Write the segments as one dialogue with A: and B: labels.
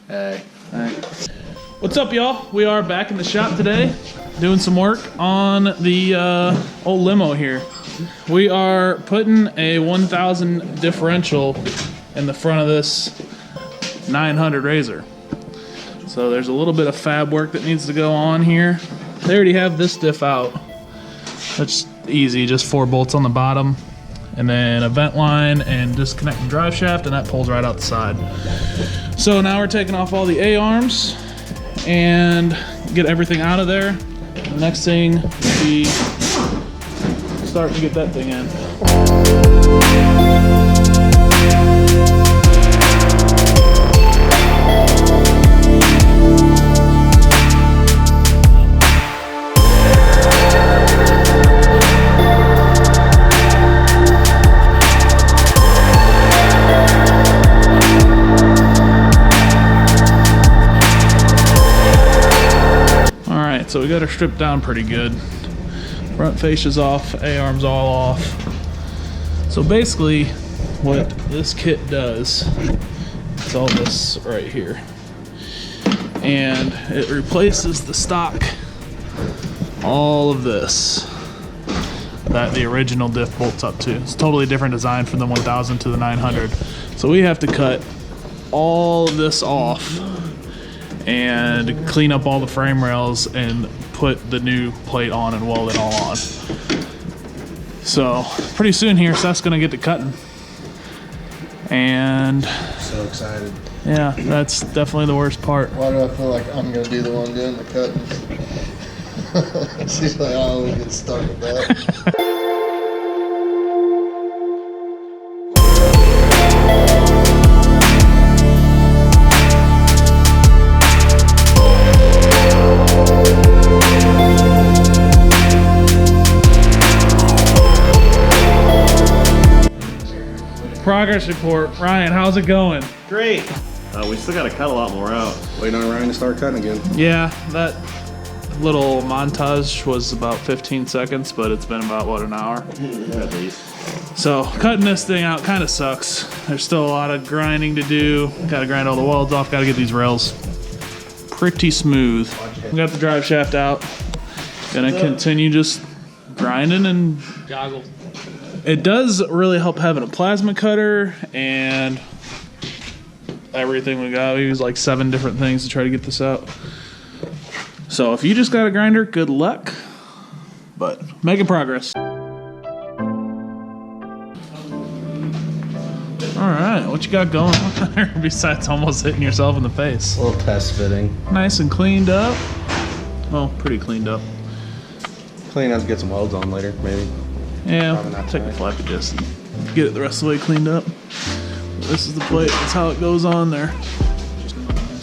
A: Hey.
B: What's up, y'all? We are back in the shop today doing some work on the old limo here. We are putting a 1000 differential in the front of this 900 Razor. So there's a little bit of fab work that needs to go on here. They already have this diff out. That's easy, just 4 bolts on the bottom, and then a vent line and disconnect the drive shaft, and that pulls right out the side. So now we're taking off all the A-arms and get everything out of there. The next thing will be starting to get that thing in. So we got her stripped down pretty good. Front fascia's off, A-arm's all off. So basically what this kit does is all this right here. And it replaces the stock, all of this, that the original diff bolts up to. It's a totally different design from the 1000 to the 900. So we have to cut all of this off and clean up all the frame rails and put the new plate on and weld it all on. So pretty soon here, Seth's gonna get to cutting. And
A: so excited.
B: Yeah, that's definitely the worst part.
A: Why do I feel like I'm gonna do the one doing the cutting? She's like, oh, we get stuck with that.
B: Progress report. Ryan, how's it going?
C: Great. We still got to cut a lot more out.
A: Waiting on Ryan to start cutting again.
B: Yeah, that little montage was about 15 seconds, but it's been about, what, an hour?
C: At least.
B: So cutting this thing out kind of sucks. There's still a lot of grinding to do. Got to grind all the welds off. Got to get these rails pretty smooth. We got the drive shaft out. Gonna continue just grinding and joggle. It does really help having a plasma cutter and everything we got. We use like 7 different things to try to get this out. So if you just got a grinder, good luck, but making progress. All right, what you got going on there besides almost hitting yourself in the face?
A: A little test fitting.
B: Nice and cleaned up. Well, pretty cleaned up.
A: Clean as get some welds on later, maybe.
B: Yeah, take the flappy disk and get it the rest of the way cleaned up. This is the plate. That's how it goes on there.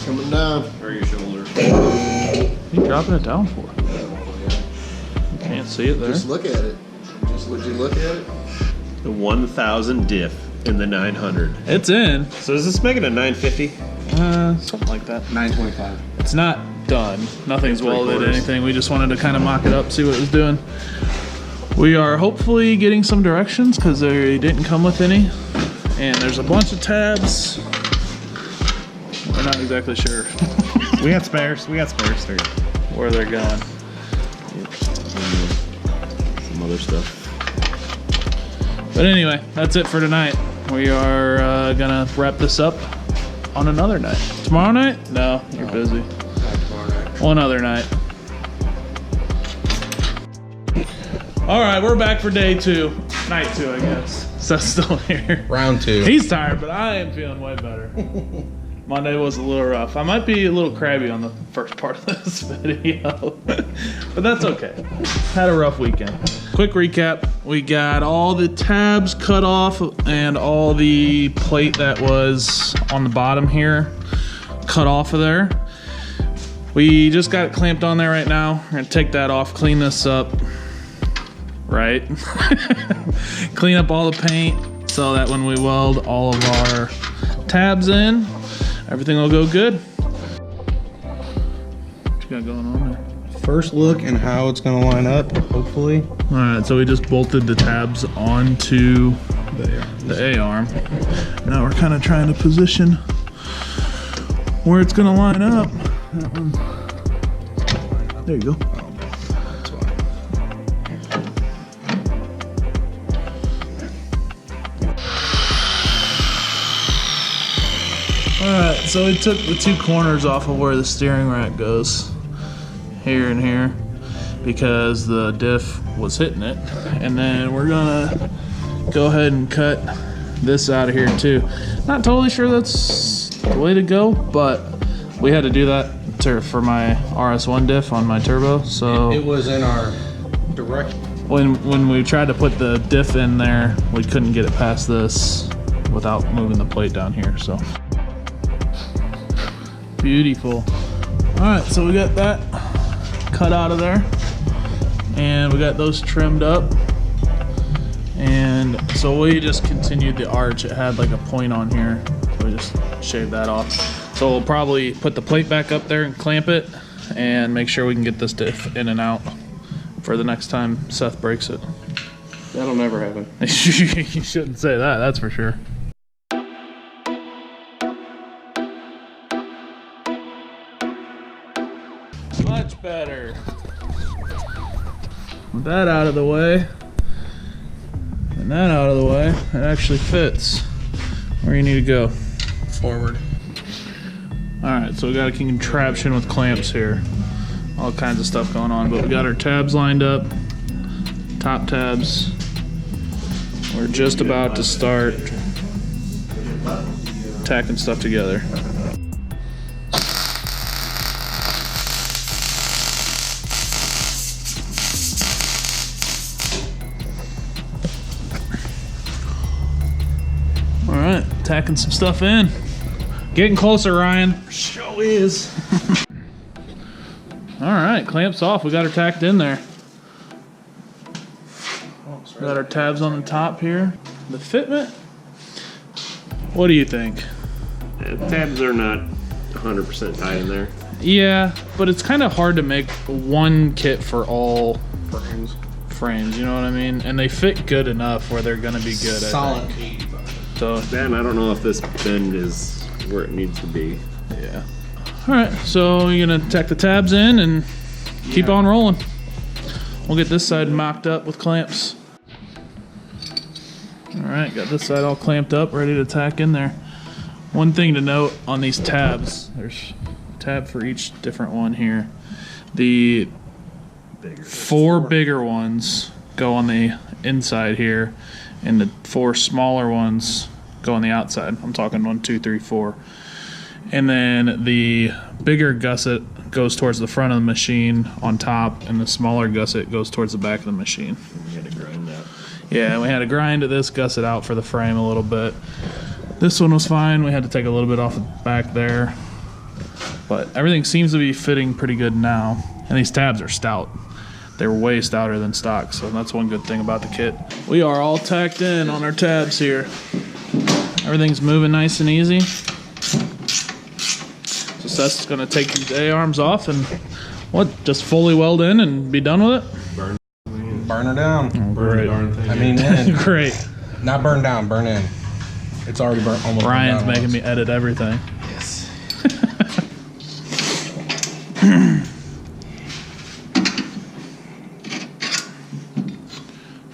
A: Coming down.
C: Or your shoulder.
B: What are you dropping it down for? You can't see it there.
A: Just look at it. Would you look at it?
C: The 1000 diff in the 900.
B: It's in.
C: So does this make it a 950?
B: Something like that.
A: 925.
B: It's not done. Nothing's welded,
C: 3/4.
B: anything. We just wanted to kind of mock it up, see what it was doing. We are hopefully getting some directions because they didn't come with any. And there's a bunch of tabs. We're not exactly sure
C: We got spares. We got spares there.
B: where they're going.
C: Some other stuff.
B: But anyway, that's it for tonight. We are gonna wrap this up on another night. Tomorrow night? No, you're busy. One other night. All right, we're back for day 2. Night 2, I guess. Seth's still here.
A: Round 2.
B: He's tired, but I am feeling way better. Monday was a little rough. I might be a little crabby on the first part of this video, but that's okay. Had a rough weekend. Quick recap. We got all the tabs cut off and all the plate that was on the bottom here cut off of there. We just got it clamped on there right now. We're gonna take that off, clean this up. Right? Clean up all the paint so that when we weld all of our tabs in, everything will go good. What you got going on there?
D: First look and how it's gonna line up, hopefully.
B: All right, so we just bolted the tabs onto the A-arm. Now we're kind of trying to position where it's gonna line up. That one. There you go. Alright, so we took the two corners off of where the steering rack goes. Here and here. Because the diff was hitting it. And then we're gonna go ahead and cut this out of here too. Not totally sure that's the way to go, but we had to do that for my RS1 diff on my turbo. So
D: It was in our direct.
B: when we tried to put the diff in there, we couldn't get it past this without moving the plate down here. So beautiful. All right, so we got that cut out of there, and we got those trimmed up. And so we just continued the arch. It had like a point on here, so we just shaved that off. So we'll probably put the plate back up there and clamp it and make sure we can get this diff in and out for the next time Seth breaks it.
A: That'll never happen.
B: You shouldn't say that, that's for sure. Much better. With that out of the way, and that out of the way, it actually fits where you need to go.
D: Forward.
B: Alright, so we got a contraption with clamps here. All kinds of stuff going on, but we got our tabs lined up. Top tabs. We're just about to start tacking stuff together. Alright, tacking some stuff in. Getting closer, Ryan. Sure is. Alright, clamps off. We got her tacked in there. We got our tabs on the top here. The fitment. What do you think?
C: Tabs are not 100% tight in there.
B: Yeah, but it's kind of hard to make one kit for all frames, you know what I mean? And they fit good enough where they're gonna be good.
D: Solid.
B: I think. So
C: Then I don't know if this bend is where it needs to be.
B: yeah. All right, so you're gonna tack the tabs in and keep on rolling. We'll get this side mocked up with clamps. All right, got this side all clamped up, ready to tack in there. One thing to note on these tabs, there's a tab for each different one here. The four bigger ones go on the inside here, and the four smaller ones go on the outside. I'm talking 1, 2, 3, 4. And then the bigger gusset goes towards the front of the machine on top, and the smaller gusset goes towards the back of the machine.
C: We had to grind that.
B: Yeah, we had to grind this gusset out for the frame a little bit. This one was fine. We had to take a little bit off the back there. But everything seems to be fitting pretty good now. And these tabs are stout. They're way stouter than stock, so that's one good thing about the kit. We are all tacked in on our tabs here. Everything's moving nice and easy. So Seth's gonna take these A-arms off and just fully weld in and be done with it?
D: Burn her down.
B: Oh, great.
D: I mean, in.
B: Great.
D: Not burn down, burn in. It's already burnt almost.
B: Ryan's
D: burned down
B: making
D: once.
B: me edit everything.
D: Yes.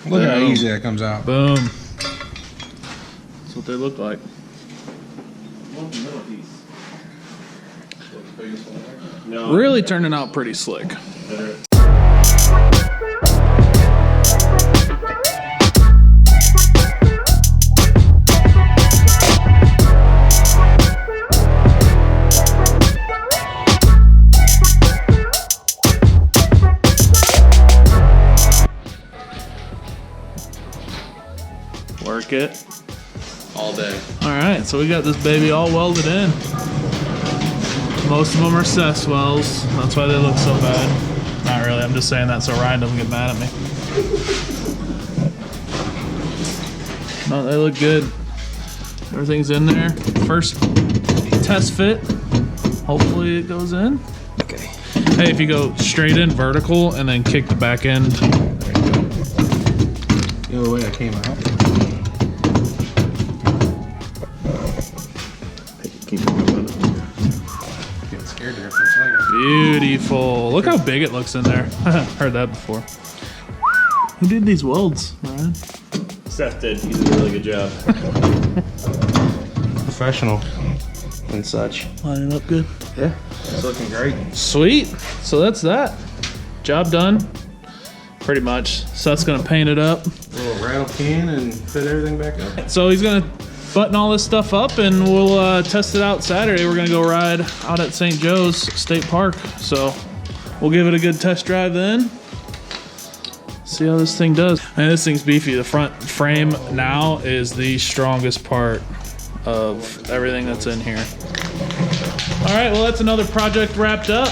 D: Look at how
B: Boom.
D: easy that comes out.
B: Boom. That's what they look like.
C: No.
B: Really turning out pretty slick. Work it.
A: All day.
B: Alright, so we got this baby all welded in. Most of them are seths welds. That's why they look so bad. Not really, I'm just saying that so Ryan doesn't get mad at me. No, they look good. Everything's in there. First test fit. Hopefully it goes in.
A: Okay.
B: Hey, if you go straight in vertical and then kick the back end.
D: The other way I came out.
C: Keep it going.
D: Air difference.
B: Beautiful. Look how big it looks in there. Heard that before. Who did these welds, Ryan?
C: Seth did. He did a really good job.
D: Professional and such.
B: Lining up good.
D: Yeah, it's looking great.
B: Sweet. So that's that. Job done. Pretty much. Seth's gonna paint it up.
D: A little rattle can and fit everything back up.
B: So he's gonna button all this stuff up and we'll test it out Saturday. We're gonna go ride out at St. Joe's State Park. So we'll give it a good test drive then. See how this thing does. Man, this thing's beefy. The front frame now is the strongest part of everything that's in here. All right, well, that's another project wrapped up.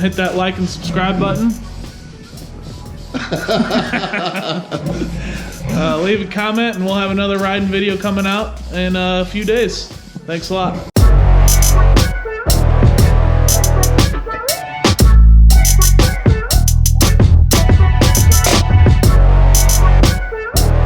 B: Hit that like and subscribe button. Leave a comment and we'll have another riding video coming out in a few days. Thanks a lot.